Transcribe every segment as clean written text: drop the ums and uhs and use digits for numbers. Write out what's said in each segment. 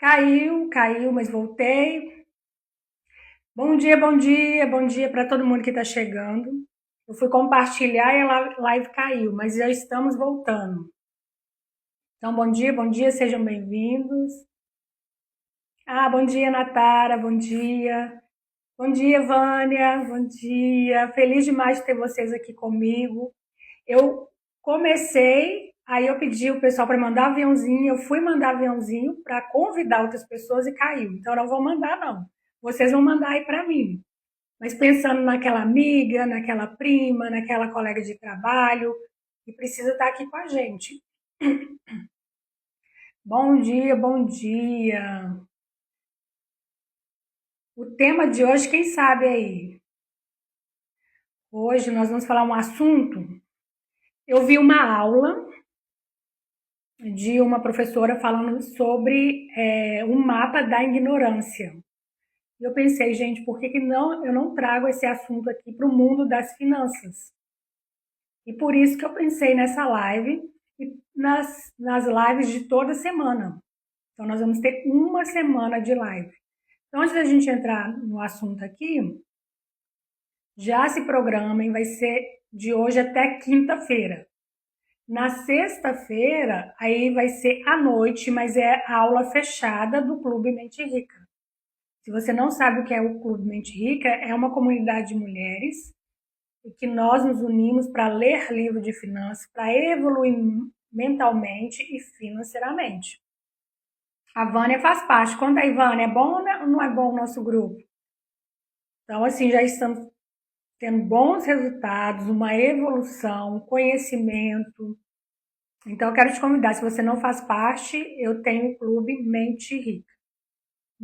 Caiu, mas voltei. Bom dia para todo mundo que está chegando. Eu fui compartilhar e a live caiu, mas já estamos voltando. Então, bom dia, sejam bem-vindos. Bom dia, Natara, bom dia. Bom dia, Vânia, bom dia. Feliz demais de ter vocês aqui comigo. Eu comecei, aí eu pedi o pessoal para mandar aviãozinho, eu fui mandar aviãozinho para convidar outras pessoas e caiu. Então, eu não vou mandar, não. Vocês vão mandar aí para mim. Mas pensando naquela amiga, naquela prima, naquela colega de trabalho que precisa estar aqui com a gente. Bom dia, bom dia. O tema de hoje, quem sabe aí? Hoje nós vamos falar um assunto. Eu vi uma aula de uma professora falando sobre um mapa da ignorância. E eu pensei, gente, por que, eu não trago esse assunto aqui para o mundo das finanças? E por isso que eu pensei nessa live e nas lives de toda semana. Então, nós vamos ter uma semana de live. Então, antes da gente entrar no assunto aqui, já se programem, vai ser de hoje até quinta-feira. Na sexta-feira, aí vai ser à noite, mas é a aula fechada do Clube Mente Rica. Se você não sabe o que é o Clube Mente Rica, é uma comunidade de mulheres e que nós nos unimos para ler livro de finanças, para evoluir mentalmente e financeiramente. A Vânia faz parte. Conta aí, Vânia, é bom ou não é bom o nosso grupo? Então, assim, já estamos tendo bons resultados, uma evolução, conhecimento. Então, eu quero te convidar. Se você não faz parte, eu tenho o Clube Mente Rica.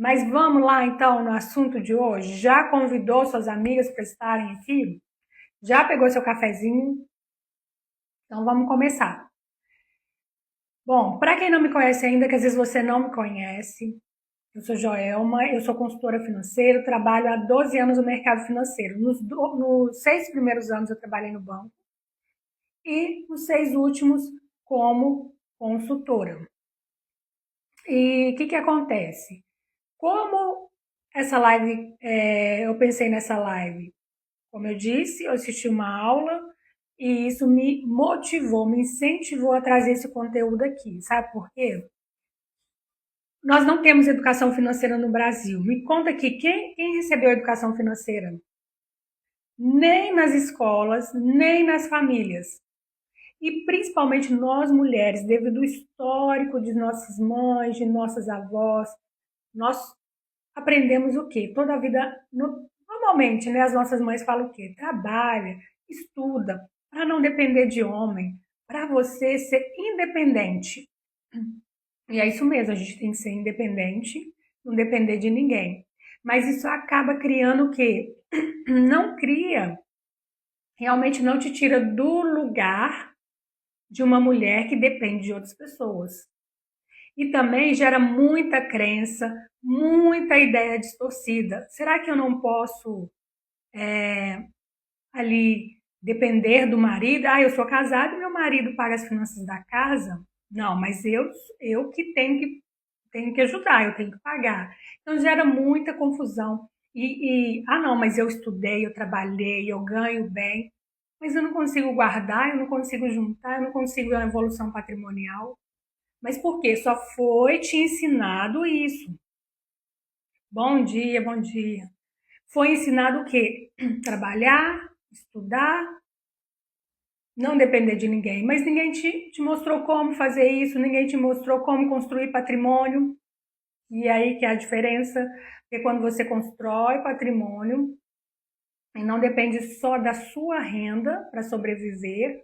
Mas vamos lá, então, no assunto de hoje? Já convidou suas amigas para estarem aqui? Já pegou seu cafezinho? Então, vamos começar. Bom, para quem não me conhece ainda, que às vezes você não me conhece, eu sou Joelma, eu sou consultora financeira, trabalho há 12 anos no mercado financeiro. Nos 6 primeiros anos eu trabalhei no banco e nos 6 últimos como consultora. E o que acontece? Como essa live, eu pensei nessa live? Como eu disse, eu assisti uma aula e isso me motivou, me incentivou a trazer esse conteúdo aqui. Sabe por quê? Nós não temos educação financeira no Brasil. Me conta aqui, quem recebeu educação financeira? Nem nas escolas, nem nas famílias. E principalmente nós mulheres, devido ao histórico de nossas mães, de nossas avós, nós aprendemos o quê? Toda a vida, normalmente, né, as nossas mães falam o quê? Trabalha, estuda, para não depender de homem, para você ser independente. E é isso mesmo, a gente tem que ser independente, não depender de ninguém. Mas isso acaba criando o quê? Não cria, realmente não te tira do lugar de uma mulher que depende de outras pessoas. E também gera muita crença, muita ideia distorcida. Será que eu não posso ali depender do marido? Eu sou casada e meu marido paga as finanças da casa? Não, mas eu que tenho que ajudar, eu tenho que pagar. Então gera muita confusão. Não, mas eu estudei, eu trabalhei, eu ganho bem, mas eu não consigo guardar, eu não consigo juntar, eu não consigo uma evolução patrimonial. Mas por quê? Só foi te ensinado isso. Bom dia, bom dia. Foi ensinado o quê? Trabalhar, estudar, não depender de ninguém. Mas ninguém te mostrou como fazer isso, ninguém te mostrou como construir patrimônio. E aí que é a diferença, porque quando você constrói patrimônio, e não depende só da sua renda para sobreviver,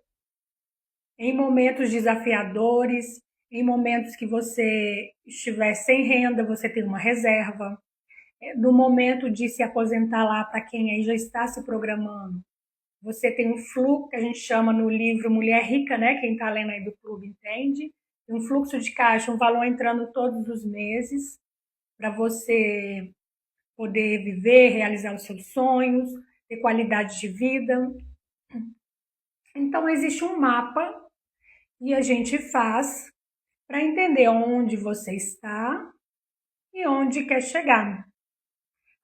em momentos desafiadores, em momentos que você estiver sem renda, você tem uma reserva. No momento de se aposentar lá, para quem aí já está se programando, você tem um fluxo que a gente chama no livro Mulher Rica, né? Quem está lendo aí do clube entende. Um fluxo de caixa, um valor entrando todos os meses para você poder viver, realizar os seus sonhos, ter qualidade de vida. Então existe um mapa e a gente faz para entender onde você está e onde quer chegar.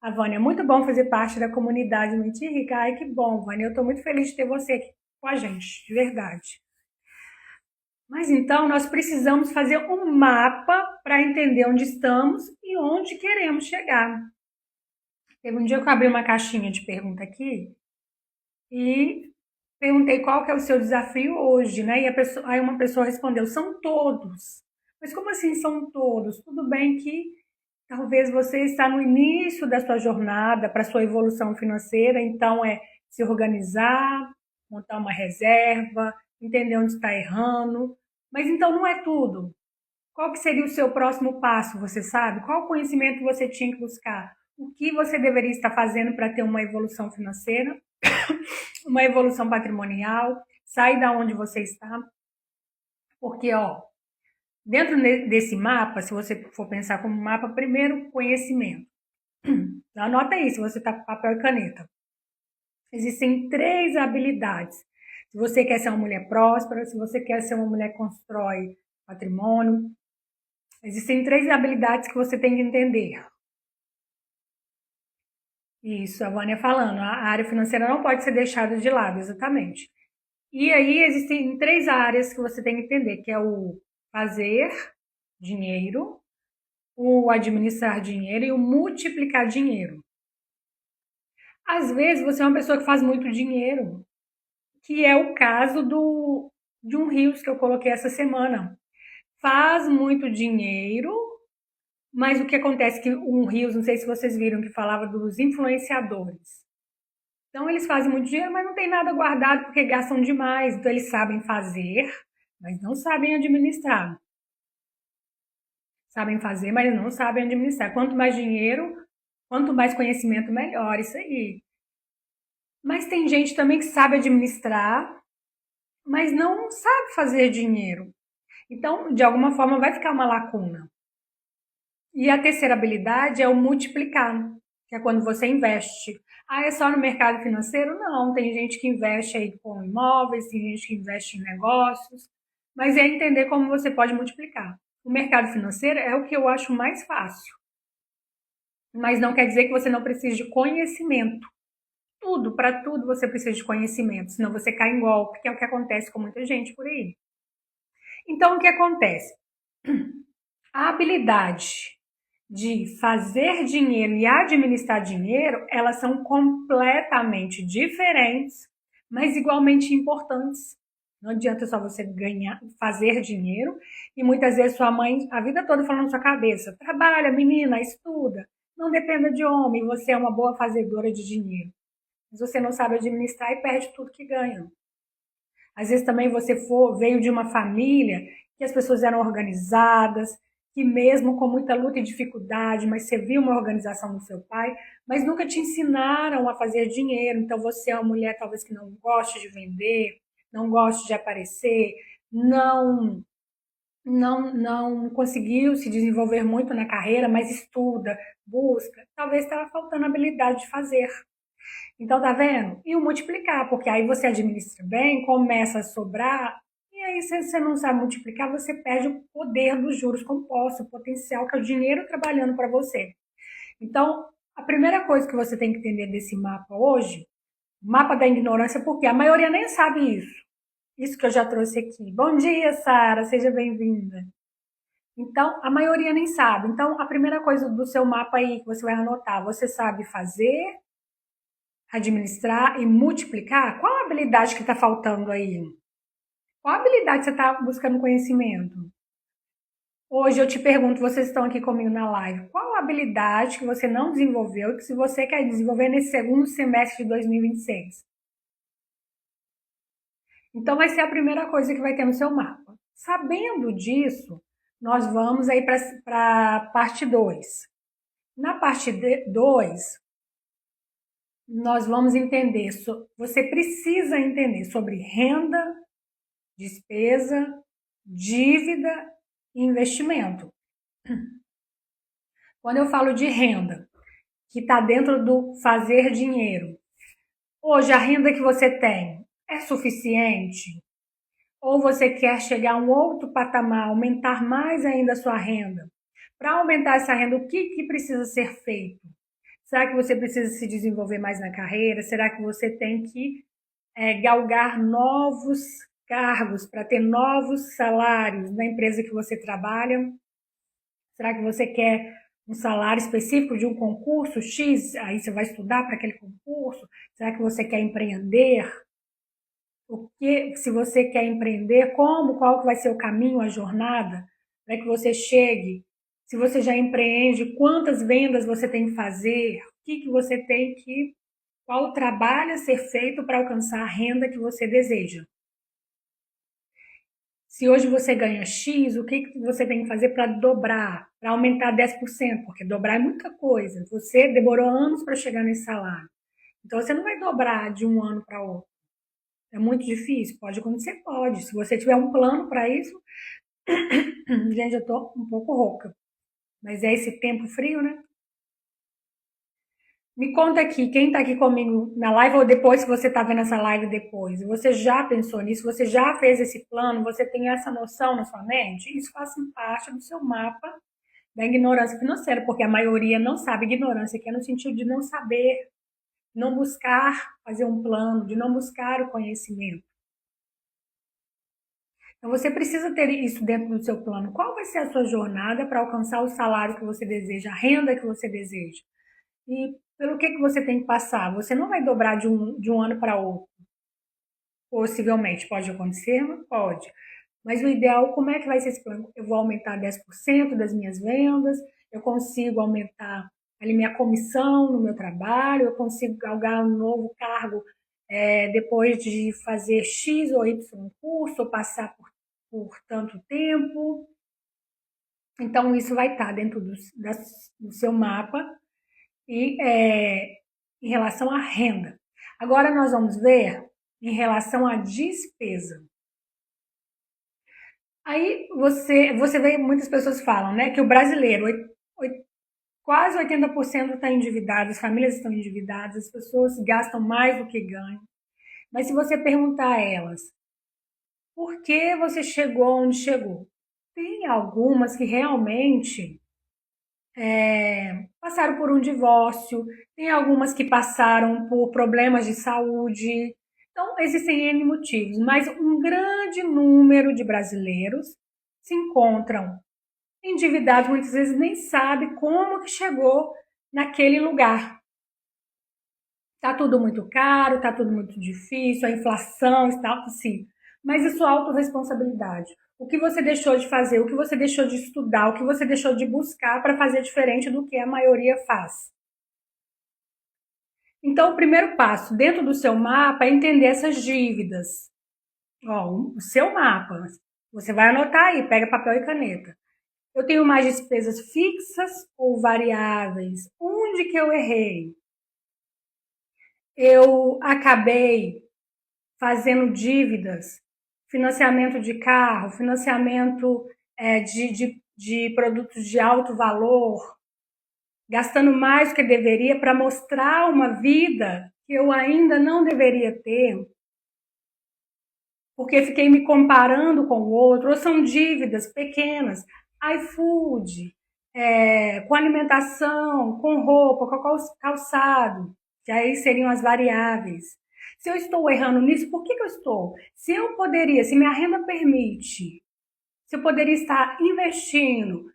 A Vânia, é muito bom fazer parte da comunidade Mente Rica. Ai, que bom, Vânia. Eu estou muito feliz de ter você aqui com a gente, de verdade. Mas então nós precisamos fazer um mapa para entender onde estamos e onde queremos chegar. Teve um dia que eu abri uma caixinha de pergunta aqui e perguntei qual que é o seu desafio hoje, né? E aí uma pessoa respondeu, são todos. Mas como assim são todos? Tudo bem que talvez você está no início da sua jornada para sua evolução financeira, então é se organizar, montar uma reserva, entender onde está errando. Mas então não é tudo. Qual que seria o seu próximo passo, você sabe? Qual conhecimento você tinha que buscar? O que você deveria estar fazendo para ter uma evolução financeira, uma evolução patrimonial, sair da onde você está? Porque, ó, dentro desse mapa, se você for pensar como mapa, primeiro, conhecimento. Anota aí, se você está com papel e caneta. Existem 3 habilidades. Se você quer ser uma mulher próspera, se você quer ser uma mulher que constrói patrimônio, existem 3 habilidades que você tem que entender. Isso, a Vânia falando, a área financeira não pode ser deixada de lado, exatamente. E aí existem 3 áreas que você tem que entender, que é o fazer dinheiro, o administrar dinheiro e o multiplicar dinheiro. Às vezes você é uma pessoa que faz muito dinheiro, que é o caso de um Rios que eu coloquei essa semana. Faz muito dinheiro, mas o que acontece é que um Rios, não sei se vocês viram, que falava dos influenciadores. Então eles fazem muito dinheiro, mas não tem nada guardado porque gastam demais. Então eles sabem fazer, mas não sabem administrar. Sabem fazer, mas não sabem administrar. Quanto mais dinheiro, quanto mais conhecimento, melhor. Isso aí. Mas tem gente também que sabe administrar, mas não sabe fazer dinheiro. Então, de alguma forma, vai ficar uma lacuna. E a terceira habilidade é o multiplicar, que é quando você investe. Ah, é só no mercado financeiro? Não, tem gente que investe aí com imóveis, tem gente que investe em negócios, mas é entender como você pode multiplicar. O mercado financeiro é o que eu acho mais fácil, mas não quer dizer que você não precise de conhecimento. Tudo, para tudo você precisa de conhecimento, senão você cai em golpe, que é o que acontece com muita gente por aí. Então, o que acontece? A habilidade de fazer dinheiro e administrar dinheiro, elas são completamente diferentes, mas igualmente importantes. Não adianta só você ganhar, fazer dinheiro, e muitas vezes sua mãe, a vida toda falando na sua cabeça, trabalha, menina, estuda, não dependa de homem, você é uma boa fazedora de dinheiro. Mas você não sabe administrar e perde tudo que ganha. Às vezes também você veio de uma família que as pessoas eram organizadas, que mesmo com muita luta e dificuldade, mas você viu uma organização do seu pai, mas nunca te ensinaram a fazer dinheiro. Então você é uma mulher talvez que não goste de vender, não goste de aparecer, não conseguiu se desenvolver muito na carreira, mas estuda, busca. Talvez estava faltando a habilidade de fazer. Então, tá vendo? E o multiplicar, porque aí você administra bem, começa a sobrar, e aí se você não sabe multiplicar, você perde o poder dos juros compostos, o potencial que é o dinheiro trabalhando para você. Então, a primeira coisa que você tem que entender desse mapa hoje, o mapa da ignorância, porque a maioria nem sabe isso. Isso que eu já trouxe aqui. Bom dia, Sara, seja bem-vinda. Então, a maioria nem sabe. Então, a primeira coisa do seu mapa aí que você vai anotar, você sabe fazer, administrar e multiplicar? Qual a habilidade que está faltando aí? Qual a habilidade você está buscando conhecimento? Hoje eu te pergunto, vocês estão aqui comigo na live, qual a habilidade que você não desenvolveu, que se você quer desenvolver nesse segundo semestre de 2026? Então vai ser a primeira coisa que vai ter no seu mapa. Sabendo disso, nós vamos aí para a parte 2. Na parte 2, nós vamos entender, você precisa entender sobre renda, despesa, dívida e investimento. Quando eu falo de renda, que está dentro do fazer dinheiro, hoje a renda que você tem é suficiente? Ou você quer chegar a um outro patamar, aumentar mais ainda a sua renda? Para aumentar essa renda, o que precisa ser feito? Será que você precisa se desenvolver mais na carreira? Será que você tem que galgar novos cargos para ter novos salários na empresa que você trabalha? Será que você quer um salário específico de um concurso X? Aí você vai estudar para aquele concurso? Será que você quer empreender? Se você quer empreender, qual que vai ser o caminho, a jornada, para que você chegue? Se você já empreende, quantas vendas você tem que fazer? Qual o trabalho a ser feito para alcançar a renda que você deseja? Se hoje você ganha X, o que você tem que fazer para dobrar, para aumentar 10%? Porque dobrar é muita coisa. Você demorou anos para chegar nesse salário. Então você não vai dobrar de um ano para outro. É muito difícil? Pode acontecer? Pode. Se você tiver um plano para isso. Gente, eu tô um pouco rouca. Mas é esse tempo frio, né? Me conta aqui, quem tá aqui comigo na live ou depois, se você tá vendo essa live depois, você já pensou nisso? Você já fez esse plano? Você tem essa noção na sua mente? Isso faz parte do seu mapa da ignorância financeira, porque a maioria não sabe. Ignorância que é no sentido de não saber, não buscar fazer um plano, de não buscar o conhecimento. Então você precisa ter isso dentro do seu plano. Qual vai ser a sua jornada para alcançar o salário que você deseja, a renda que você deseja? E pelo que você tem que passar? Você não vai dobrar de um ano para outro. Possivelmente, pode acontecer? Pode. Mas o ideal, como é que vai ser esse plano? Eu vou aumentar 10% das minhas vendas, eu consigo aumentar ali minha comissão no meu trabalho, eu consigo galgar um novo cargo depois de fazer X ou Y curso, ou passar por tanto tempo. Então, isso vai estar dentro do seu mapa e em relação à renda. Agora nós vamos ver em relação à despesa. Aí você vê, muitas pessoas falam, né, que o brasileiro, quase 80% está endividado, as famílias estão endividadas, as pessoas gastam mais do que ganham. Mas se você perguntar a elas, por que você chegou onde chegou? Tem algumas que realmente passaram por um divórcio, tem algumas que passaram por problemas de saúde. Então, existem N motivos, mas um grande número de brasileiros se encontram endividados, muitas vezes nem sabe como que chegou naquele lugar. Tá tudo muito caro, tá tudo muito difícil, a inflação está assim. Mas isso é autorresponsabilidade. O que você deixou de fazer, o que você deixou de estudar, o que você deixou de buscar para fazer diferente do que a maioria faz. Então, o primeiro passo dentro do seu mapa é entender essas dívidas. Ó, o seu mapa. Você vai anotar aí, pega papel e caneta. Eu tenho mais despesas fixas ou variáveis? Onde que eu errei? Eu acabei fazendo dívidas, financiamento de carro, financiamento de produtos de alto valor, gastando mais do que deveria para mostrar uma vida que eu ainda não deveria ter, porque fiquei me comparando com o outro, ou são dívidas pequenas, iFood, com alimentação, com roupa, com calçado, que aí seriam as variáveis. Se eu estou errando nisso, por que eu estou? Se eu poderia, se minha renda permite, se eu poderia estar investindo,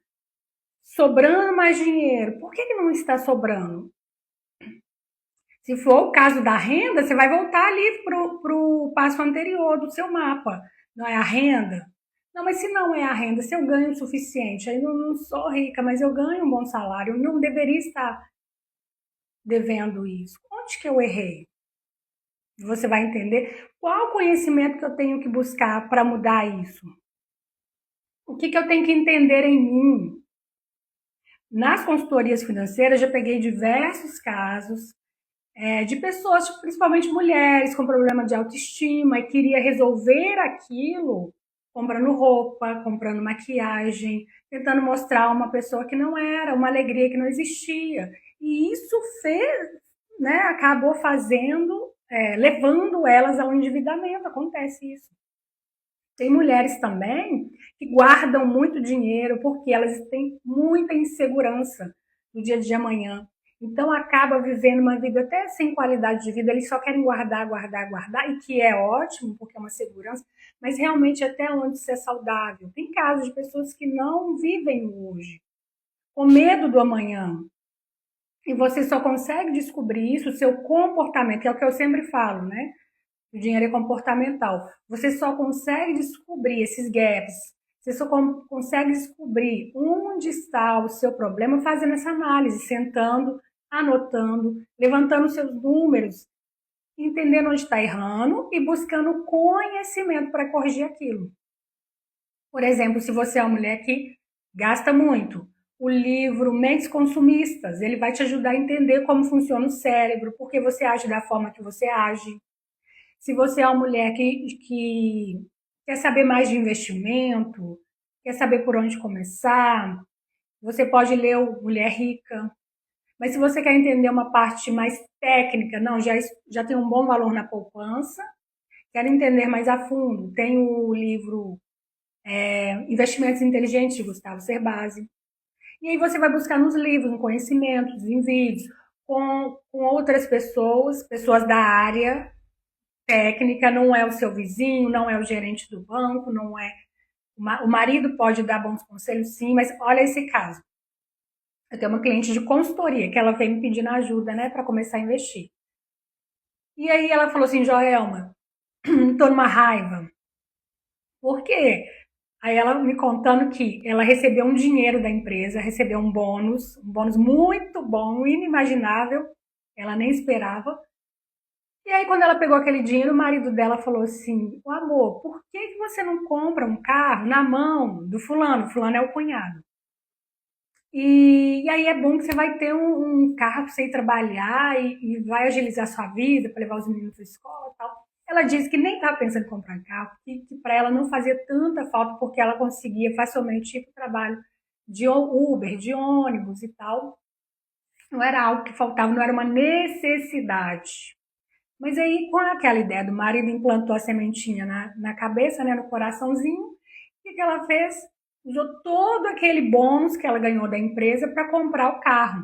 sobrando mais dinheiro, por que não está sobrando? Se for o caso da renda, você vai voltar ali para o passo anterior do seu mapa. Não é a renda? Não, mas se não é a renda, se eu ganho o suficiente, aí eu não sou rica, mas eu ganho um bom salário, eu não deveria estar devendo isso. Onde que eu errei? Você vai entender qual conhecimento que eu tenho que buscar para mudar isso. O que eu tenho que entender em mim? Nas consultorias financeiras, já peguei diversos casos de pessoas, principalmente mulheres, com problema de autoestima e queria resolver aquilo comprando roupa, comprando maquiagem, tentando mostrar uma pessoa que não era, uma alegria que não existia. E isso fez, né, acabou fazendo, levando elas ao endividamento. Acontece isso. Tem mulheres também que guardam muito dinheiro porque elas têm muita insegurança no dia de amanhã. Então acaba vivendo uma vida até sem qualidade de vida, eles só querem guardar, guardar, guardar, e que é ótimo, porque é uma segurança, mas realmente até onde isso é saudável. Tem casos de pessoas que não vivem hoje, com medo do amanhã. E você só consegue descobrir isso, o seu comportamento, que é o que eu sempre falo, né? O dinheiro é comportamental. Você só consegue descobrir esses gaps, você só consegue descobrir onde está o seu problema fazendo essa análise, sentando, anotando, levantando seus números, entendendo onde está errando e buscando conhecimento para corrigir aquilo. Por exemplo, se você é uma mulher que gasta muito, o livro Mentes Consumistas, ele vai te ajudar a entender como funciona o cérebro, por que você age da forma que você age. Se você é uma mulher que quer saber mais de investimento, quer saber por onde começar, você pode ler o Mulher Rica. Mas se você quer entender uma parte mais técnica, não, já tem um bom valor na poupança, quero entender mais a fundo, tem o livro Investimentos Inteligentes de Gustavo Cerbasi. E aí você vai buscar nos livros, em conhecimentos, em vídeos, com outras pessoas, pessoas da área técnica, não é o seu vizinho, não é o gerente do banco, não é. O marido pode dar bons conselhos, sim, mas olha esse caso. Eu tenho uma cliente de consultoria que ela veio me pedindo ajuda, né, para começar a investir. E aí ela falou assim: Joelma, tô numa raiva. Por quê? Aí ela me contando que ela recebeu um dinheiro da empresa, recebeu um bônus muito bom, inimaginável, ela nem esperava. E aí, quando ela pegou aquele dinheiro, o marido dela falou assim: "O amor, por que que você não compra um carro na mão do fulano? Fulano é o cunhado. E aí é bom que você vai ter um carro para você ir trabalhar e vai agilizar sua vida para levar os meninos para a escola e tal." Ela disse que nem estava pensando em comprar um carro, que para ela não fazia tanta falta porque ela conseguia facilmente ir para o trabalho de Uber, de ônibus e tal. Não era algo que faltava, não era uma necessidade. Mas aí, com aquela ideia do marido, implantou a sementinha na cabeça, né, no coraçãozinho, e o que ela fez? Usou todo aquele bônus que ela ganhou da empresa para comprar o carro.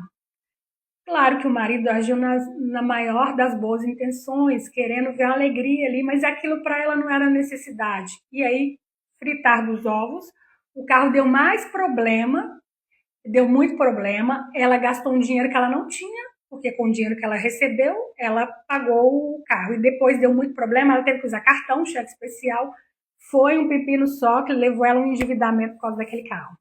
Claro que o marido agiu na maior das boas intenções, querendo ver a alegria ali, mas aquilo para ela não era necessidade. E aí, fritar dos ovos, o carro deu mais problema, deu muito problema, ela gastou um dinheiro que ela não tinha, porque com o dinheiro que ela recebeu, ela pagou o carro. E depois deu muito problema, ela teve que usar cartão, cheque especial. Foi um pepino só que levou ela a um endividamento por causa daquele carro.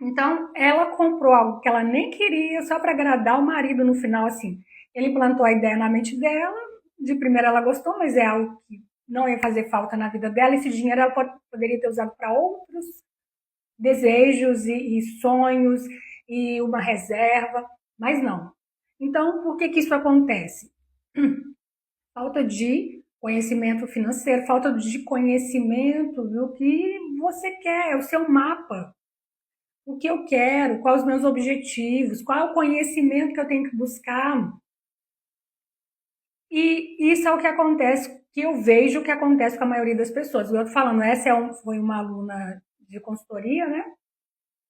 Então, ela comprou algo que ela nem queria, só para agradar o marido no final, assim. Ele plantou a ideia na mente dela, de primeira ela gostou, mas é algo que não ia fazer falta na vida dela. Esse dinheiro ela poderia ter usado para outros desejos e sonhos e uma reserva, mas não. Então, por que que isso acontece? Falta de conhecimento financeiro, falta de conhecimento do que você quer, o seu mapa. O que eu quero, quais os meus objetivos, qual é o conhecimento que eu tenho que buscar. E isso é o que acontece, que eu vejo que acontece com a maioria das pessoas. Eu tô falando, foi uma aluna de consultoria, né?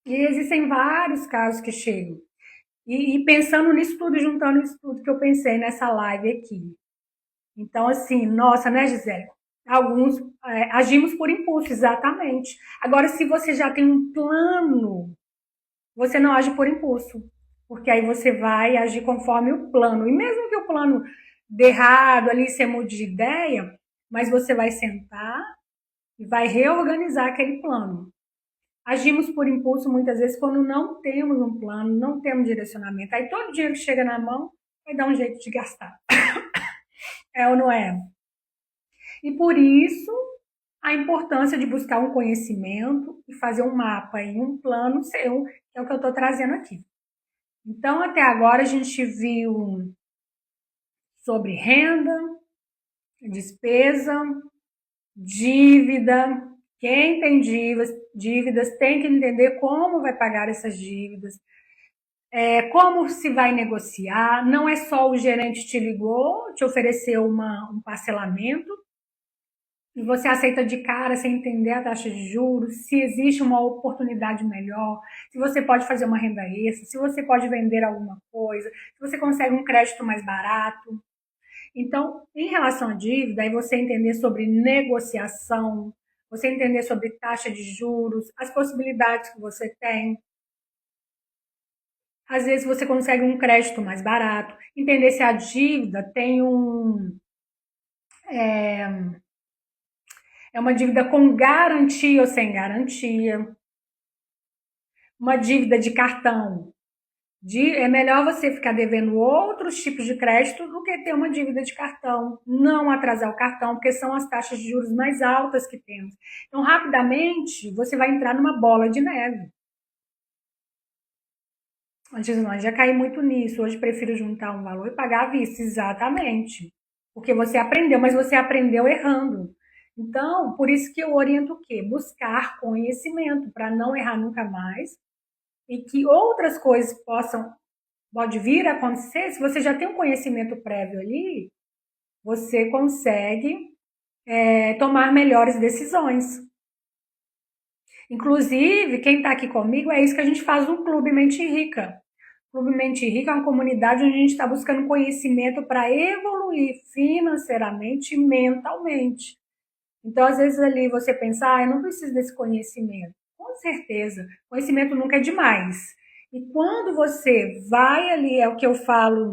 E existem vários casos que chegam. E pensando nisso tudo, juntando isso tudo que eu pensei nessa live aqui. Então, assim, nossa, né, Gisele? Alguns agimos por impulso, exatamente. Agora, se você já tem um plano, você não age por impulso. Porque aí você vai agir conforme o plano. E mesmo que o plano dê errado ali, você mude de ideia, mas você vai sentar e vai reorganizar aquele plano. Agimos por impulso muitas vezes quando não temos um plano, não temos direcionamento. Aí todo dinheiro que chega na mão vai dar um jeito de gastar. É ou não é? E por isso a importância de buscar um conhecimento e fazer um mapa e um plano seu, que é o que eu estou trazendo aqui. Então, até agora a gente viu sobre renda, despesa, dívida. Quem tem dívidas tem que entender como vai pagar essas dívidas, como se vai negociar. Não é só o gerente te ligou, te ofereceu um parcelamento. e você aceita de cara sem entender a taxa de juros, se existe uma oportunidade melhor, se você pode fazer uma renda extra, se você pode vender alguma coisa, se você consegue um crédito mais barato. Então, em relação à dívida, aí você entender sobre negociação, você entender sobre taxa de juros, as possibilidades que você tem. Às vezes você consegue um crédito mais barato, entender se a dívida tem é uma dívida com garantia ou sem garantia, uma dívida de cartão. É melhor você ficar devendo outros tipos de crédito do que ter uma dívida de cartão. Não atrasar o cartão, porque são as taxas de juros mais altas que temos. Então, rapidamente, você vai entrar numa bola de neve. Antes não, já caí muito nisso. Hoje prefiro juntar um valor e pagar à vista. Exatamente. Porque você aprendeu, mas você aprendeu errando. Então, por isso que eu oriento o quê? Buscar conhecimento para não errar nunca mais e que outras coisas pode vir a acontecer. Se você já tem um conhecimento prévio ali, você consegue tomar melhores decisões. Inclusive, quem está aqui comigo, é isso que a gente faz no Clube Mente Rica. Clube Mente Rica é uma comunidade onde a gente está buscando conhecimento para evoluir financeiramente e mentalmente. Então, às vezes ali você pensa, eu não preciso desse conhecimento. Com certeza, conhecimento nunca é demais. E quando você vai ali, é o que eu falo,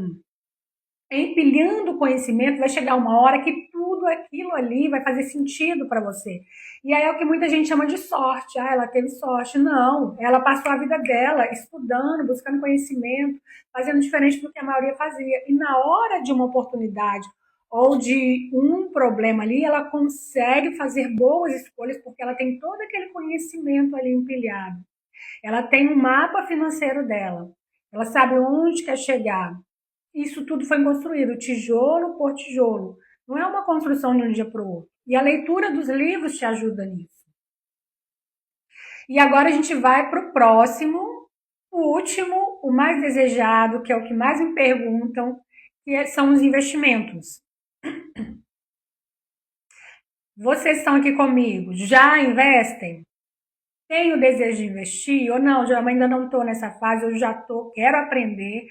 empilhando conhecimento, vai chegar uma hora que tudo aquilo ali vai fazer sentido para você. E aí é o que muita gente chama de sorte. Ah, ela teve sorte. Não, ela passou a vida dela estudando, buscando conhecimento, fazendo diferente do que a maioria fazia. E na hora de uma oportunidade ou de um problema ali, ela consegue fazer boas escolhas porque ela tem todo aquele conhecimento ali empilhado. Ela tem um mapa financeiro dela. Ela sabe onde quer chegar. Isso tudo foi construído tijolo por tijolo. Não é uma construção de um dia para o outro. E a leitura dos livros te ajuda nisso. E agora a gente vai para o próximo, o último, o mais desejado, que é o que mais me perguntam, que são os investimentos. Vocês estão aqui comigo, já investem? Tem o desejo de investir ou não? Eu ainda não estou nessa fase, eu já estou, quero aprender.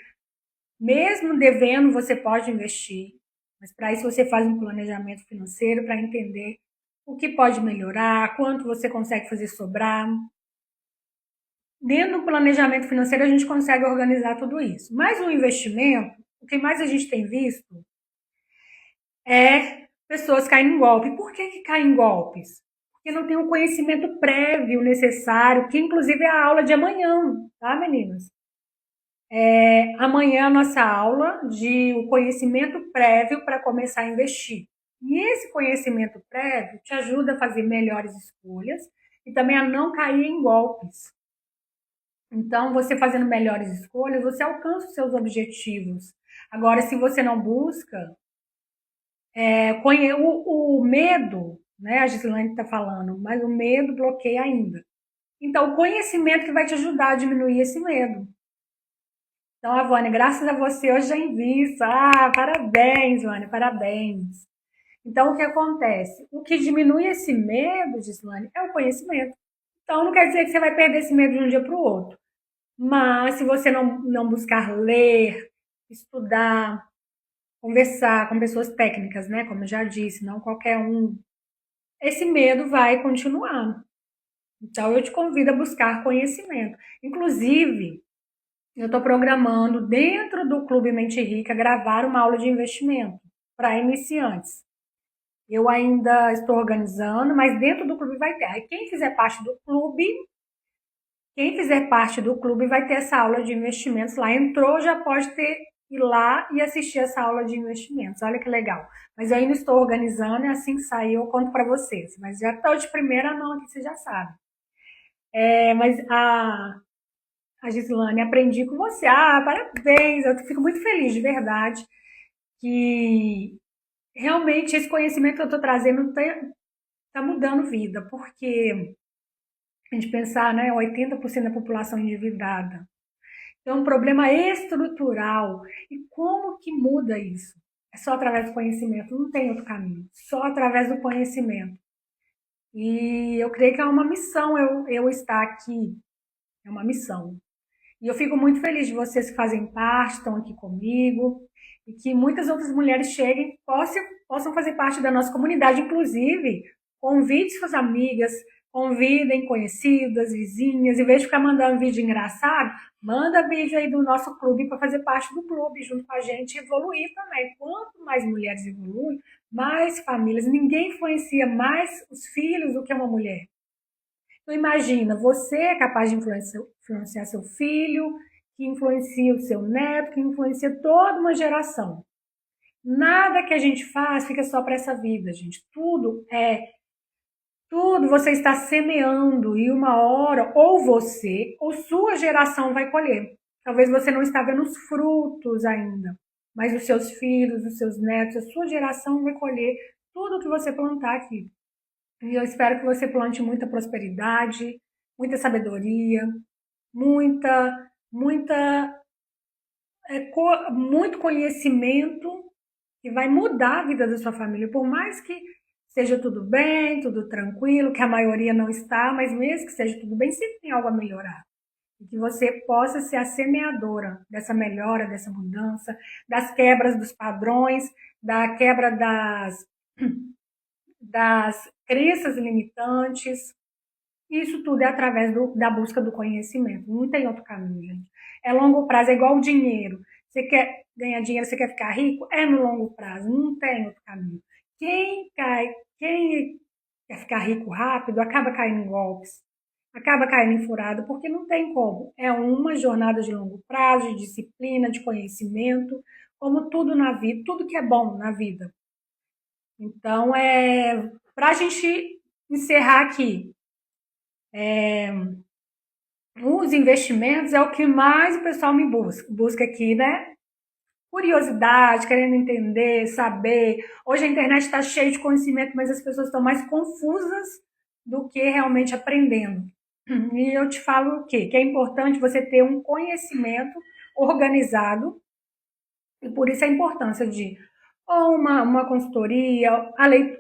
Mesmo devendo, você pode investir. Mas para isso você faz um planejamento financeiro para entender o que pode melhorar, quanto você consegue fazer sobrar. Dentro do planejamento financeiro a gente consegue organizar tudo isso. Mas o investimento, o que mais a gente tem visto é pessoas caindo em golpe. Por que caem em golpes? Porque não tem um conhecimento prévio necessário, que inclusive é a aula de amanhã, tá, meninas? Amanhã a nossa aula de o conhecimento prévio para começar a investir. E esse conhecimento prévio te ajuda a fazer melhores escolhas e também a não cair em golpes. Então, você fazendo melhores escolhas, você alcança os seus objetivos. Agora, se você não busca, o medo, né? A Gislaine está falando, mas o medo bloqueia ainda. Então, o conhecimento que vai te ajudar a diminuir esse medo. Então, a Vânia, graças a você, hoje já invista. Ah, parabéns, Vânia, parabéns. Então, o que acontece? O que diminui esse medo, Gislaine, é o conhecimento. Então, não quer dizer que você vai perder esse medo de um dia para o outro. Mas, se você não buscar ler, estudar, conversar com pessoas técnicas, né? Como eu já disse, não qualquer um, esse medo vai continuar. Então, eu te convido a buscar conhecimento. Inclusive, eu estou programando dentro do Clube Mente Rica gravar uma aula de investimento para iniciantes. Eu ainda estou organizando, mas dentro do clube vai ter. Aí quem fizer parte do clube, vai ter essa aula de investimentos lá. Entrou, já pode ir lá e assistir essa aula de investimentos. Olha que legal. Mas eu ainda estou organizando e assim que sair eu conto para vocês. Mas já estou de primeira mão aqui, você já sabe. Mas a Gislane, aprendi com você. Ah, parabéns! Eu fico muito feliz, de verdade, que realmente esse conhecimento que eu estou trazendo está mudando vida, porque a gente pensar, né, 80% da população endividada. Então, um problema estrutural. E como que muda isso? É só através do conhecimento, não tem outro caminho, só através do conhecimento. E eu creio que é uma missão eu estar aqui, é uma missão. E eu fico muito feliz de vocês que fazem parte, estão aqui comigo, e que muitas outras mulheres cheguem, possam fazer parte da nossa comunidade. Inclusive, convide suas amigas, convidem conhecidas, vizinhas, em vez de ficar mandando vídeo engraçado, manda vídeo aí do nosso clube para fazer parte do clube, junto com a gente, e evoluir também. Quanto mais mulheres evoluem, mais famílias. Ninguém influencia mais os filhos do que uma mulher. Então imagina, você é capaz de influenciar seu filho, que influencia o seu neto, que influencia toda uma geração. Nada que a gente faz fica só para essa vida, gente. Tudo você está semeando e uma hora ou você ou sua geração vai colher. Talvez você não está vendo os frutos ainda, mas os seus filhos, os seus netos, a sua geração vai colher tudo que você plantar aqui. E eu espero que você plante muita prosperidade, muita sabedoria, muita, muita, muito conhecimento que vai mudar a vida da sua família. Por mais que seja tudo bem, tudo tranquilo, que a maioria não está, mas mesmo que seja tudo bem, sempre tem algo a melhorar. E que você possa ser a semeadora dessa melhora, dessa mudança, das quebras dos padrões, da quebra das crenças limitantes. Isso tudo é através da busca do conhecimento. Não tem outro caminho, gente. É longo prazo, é igual o dinheiro. Você quer ganhar dinheiro, você quer ficar rico? É no longo prazo, não tem outro caminho. Quem quer ficar rico rápido, acaba caindo em golpes, acaba caindo em furada, porque não tem como. É uma jornada de longo prazo, de disciplina, de conhecimento, como tudo na vida, tudo que é bom na vida. Então, para a gente encerrar aqui, os investimentos é o que mais o pessoal me busca aqui, né? Curiosidade, querendo entender, saber. Hoje a internet está cheia de conhecimento, mas as pessoas estão mais confusas do que realmente aprendendo. E eu te falo o quê? Que é importante você ter um conhecimento organizado, e por isso a importância de ou uma consultoria,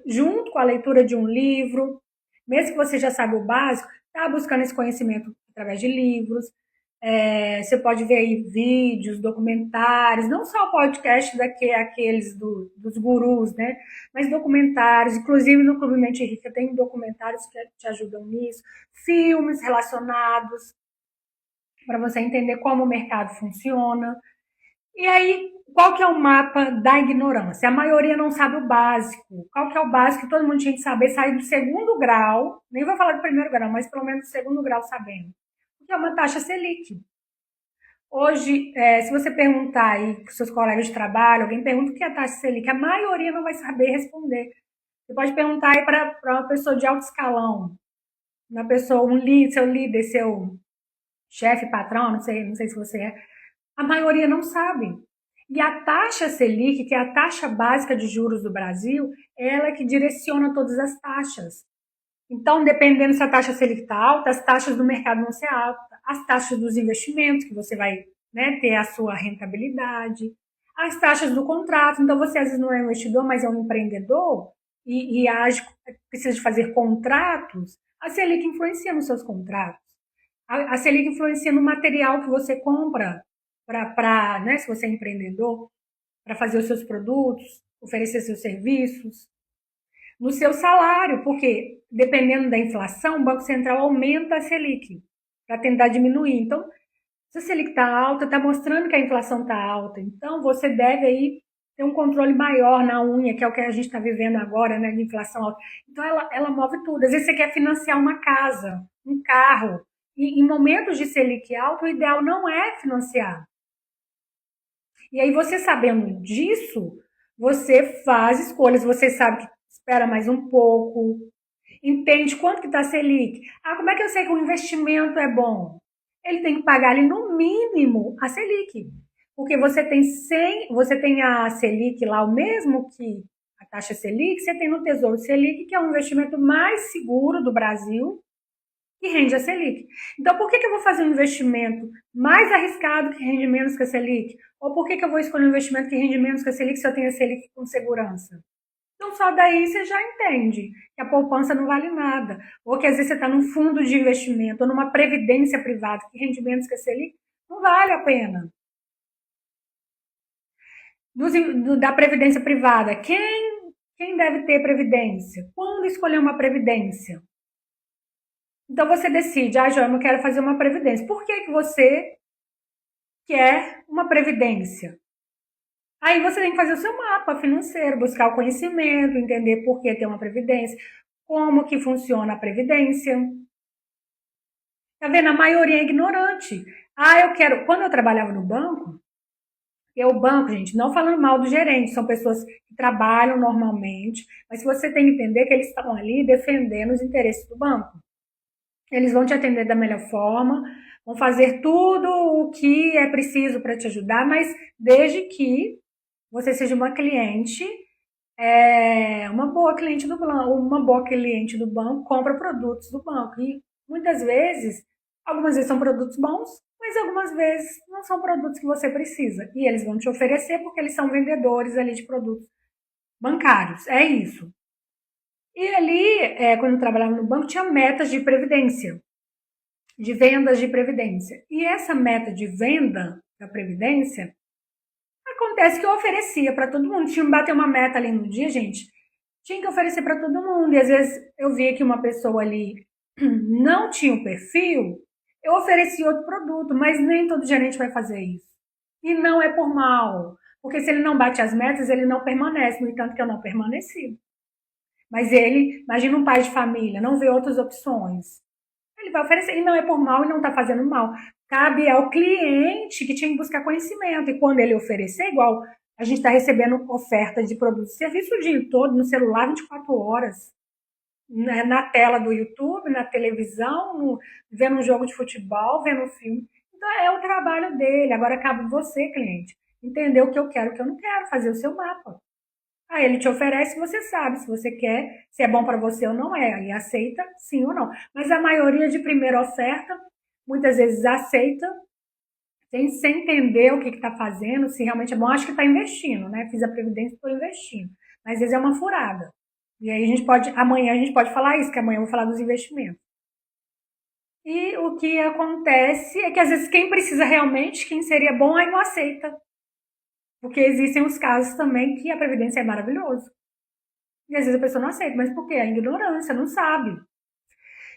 junto com a leitura de um livro, mesmo que você já sabe o básico, está buscando esse conhecimento através de livros. Você pode ver aí vídeos, documentários, não só podcast aqueles dos gurus, né? Mas documentários, inclusive no Clube Mente Rica tem documentários que te ajudam nisso, filmes relacionados para você entender como o mercado funciona. E aí, qual que é o mapa da ignorância? A maioria não sabe o básico. Qual que é o básico que todo mundo tinha que saber? Sair do segundo grau, nem vou falar do primeiro grau, mas pelo menos do segundo grau sabendo. O que é uma taxa Selic? Hoje, se você perguntar aí para os seus colegas de trabalho, alguém pergunta o que é a taxa Selic, a maioria não vai saber responder. Você pode perguntar aí para uma pessoa de alto escalão, uma pessoa, seu líder, seu chefe, patrão, não sei se você é. A maioria não sabe. E a taxa Selic, que é a taxa básica de juros do Brasil, ela é que direciona todas as taxas. Então, dependendo se a taxa Selic está alta, as taxas do mercado vão ser altas, as taxas dos investimentos, que você vai, né, ter a sua rentabilidade, as taxas do contrato. Então, você às vezes não é um investidor, mas é um empreendedor e precisa de fazer contratos. A Selic influencia nos seus contratos. A Selic influencia no material que você compra, né, se você é empreendedor, para fazer os seus produtos, oferecer seus serviços, no seu salário, porque dependendo da inflação, o Banco Central aumenta a Selic para tentar diminuir. Então, se a Selic está alta, está mostrando que a inflação está alta. Então, você deve aí ter um controle maior na unha, que é o que a gente está vivendo agora, né, de inflação alta. Então, ela move tudo. Às vezes você quer financiar uma casa, um carro, e em momentos de Selic alta, o ideal não é financiar. E aí, você sabendo disso, você faz escolhas, você sabe que espera mais um pouco, entende quanto que está a Selic. Como é que eu sei que o investimento é bom? Ele tem que pagar ali no mínimo a Selic. Porque você tem a Selic lá, o mesmo que a taxa Selic, você tem no Tesouro Selic, que é um investimento mais seguro do Brasil, que rende a Selic. Então, por que eu vou fazer um investimento mais arriscado que rende menos que a Selic? Ou por que eu vou escolher um investimento que rende menos que a Selic se eu tenho a Selic com segurança? Então, só daí você já entende que a poupança não vale nada. Ou que às vezes você está num fundo de investimento ou numa previdência privada que rende menos que a Selic, não vale a pena. Da previdência privada, quem deve ter previdência? Quando escolher uma previdência? Então você decide, João, eu quero fazer uma previdência. Por que você quer uma previdência? Aí você tem que fazer o seu mapa financeiro, buscar o conhecimento, entender por que ter uma previdência, como que funciona a previdência. Tá vendo? A maioria é ignorante. Eu quero. Quando eu trabalhava no banco, o banco, gente, não falando mal do gerente, são pessoas que trabalham normalmente, mas você tem que entender que eles estão ali defendendo os interesses do banco. Eles vão te atender da melhor forma, vão fazer tudo o que é preciso para te ajudar, mas desde que você seja uma cliente, uma boa cliente do banco, compra produtos do banco. E muitas vezes, algumas vezes são produtos bons, mas algumas vezes não são produtos que você precisa. E eles vão te oferecer porque eles são vendedores ali de produtos bancários. É isso. E ali, quando eu trabalhava no banco, tinha metas de previdência, de vendas de previdência. E essa meta de venda da previdência, acontece que eu oferecia para todo mundo. Tinha que bater uma meta ali no dia, gente. Tinha que oferecer para todo mundo. E às vezes eu via que uma pessoa ali não tinha o perfil, eu oferecia outro produto, mas nem todo gerente vai fazer isso. E não é por mal, porque se ele não bate as metas, ele não permanece, no entanto que eu não permaneci. Mas ele, imagina um pai de família, não vê outras opções. Ele vai oferecer, e não é por mal e não está fazendo mal. Cabe ao cliente que tinha que buscar conhecimento. E quando ele oferecer, igual a gente está recebendo oferta de produtos e serviço o dia todo, no celular, 24 horas. Na tela do YouTube, na televisão, vendo um jogo de futebol, vendo um filme. Então é o trabalho dele. Agora cabe você, cliente, entender o que eu quero e o que eu não quero, fazer o seu mapa. Aí ele te oferece, você sabe se você quer, se é bom para você ou não é, e aceita sim ou não. Mas a maioria de primeira oferta, muitas vezes aceita, sem entender o que está fazendo, se realmente é bom. Acho que está investindo, né? Fiz a previdência e estou investindo. Mas às vezes é uma furada. E aí amanhã a gente pode falar isso, que amanhã eu vou falar dos investimentos. E o que acontece é que às vezes quem precisa realmente, quem seria bom, aí não aceita. Porque existem os casos também que a previdência é maravilhoso. E às vezes a pessoa não aceita, mas por quê? A ignorância, não sabe.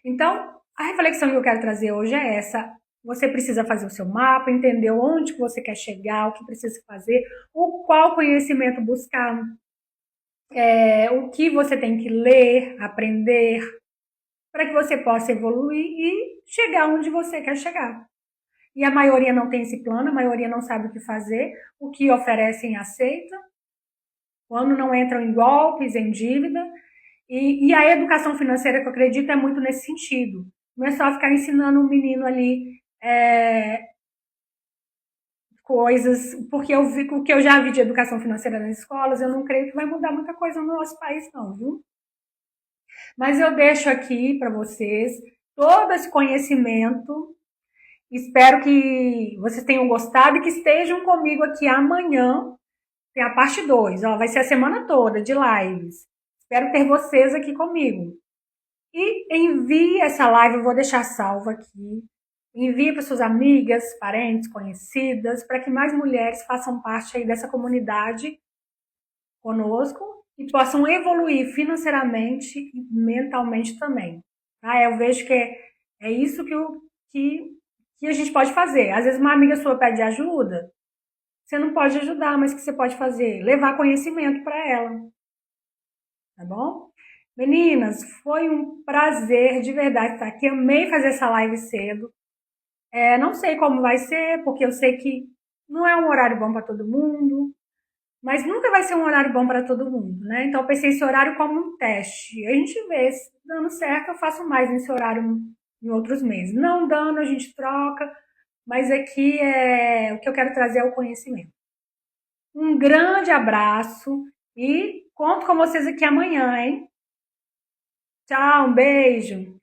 Então, a reflexão que eu quero trazer hoje é essa. Você precisa fazer o seu mapa, entender onde que você quer chegar, o que precisa fazer, qual conhecimento buscar, o que você tem que ler, aprender, para que você possa evoluir e chegar onde você quer chegar. E a maioria não tem esse plano, a maioria não sabe o que fazer, o que oferecem aceita, quando não entram em golpes, em dívida. E a educação financeira, que eu acredito, é muito nesse sentido. Não é só ficar ensinando um menino ali coisas, porque o que eu já vi de educação financeira nas escolas, eu não creio que vai mudar muita coisa no nosso país, não, viu? Mas eu deixo aqui para vocês todo esse conhecimento. Espero que vocês tenham gostado e que estejam comigo aqui amanhã. Tem a parte 2, vai ser a semana toda de lives. Espero ter vocês aqui comigo. E envie essa live, eu vou deixar salva aqui. Envie para suas amigas, parentes, conhecidas, para que mais mulheres façam parte aí dessa comunidade conosco e possam evoluir financeiramente e mentalmente também. Eu vejo que é isso que a gente pode fazer. Às vezes uma amiga sua pede ajuda, você não pode ajudar, mas o que você pode fazer? Levar conhecimento para ela. Tá bom? Meninas, foi um prazer de verdade estar aqui. Amei fazer essa live cedo. Não sei como vai ser, porque eu sei que não é um horário bom para todo mundo, mas nunca vai ser um horário bom para todo mundo, né? Então eu pensei esse horário como um teste. A gente vê, se dando certo, eu faço mais nesse horário em outros meses. Não dando, a gente troca, mas aqui o que eu quero trazer é o conhecimento. Um grande abraço e conto com vocês aqui amanhã, hein? Tchau, um beijo.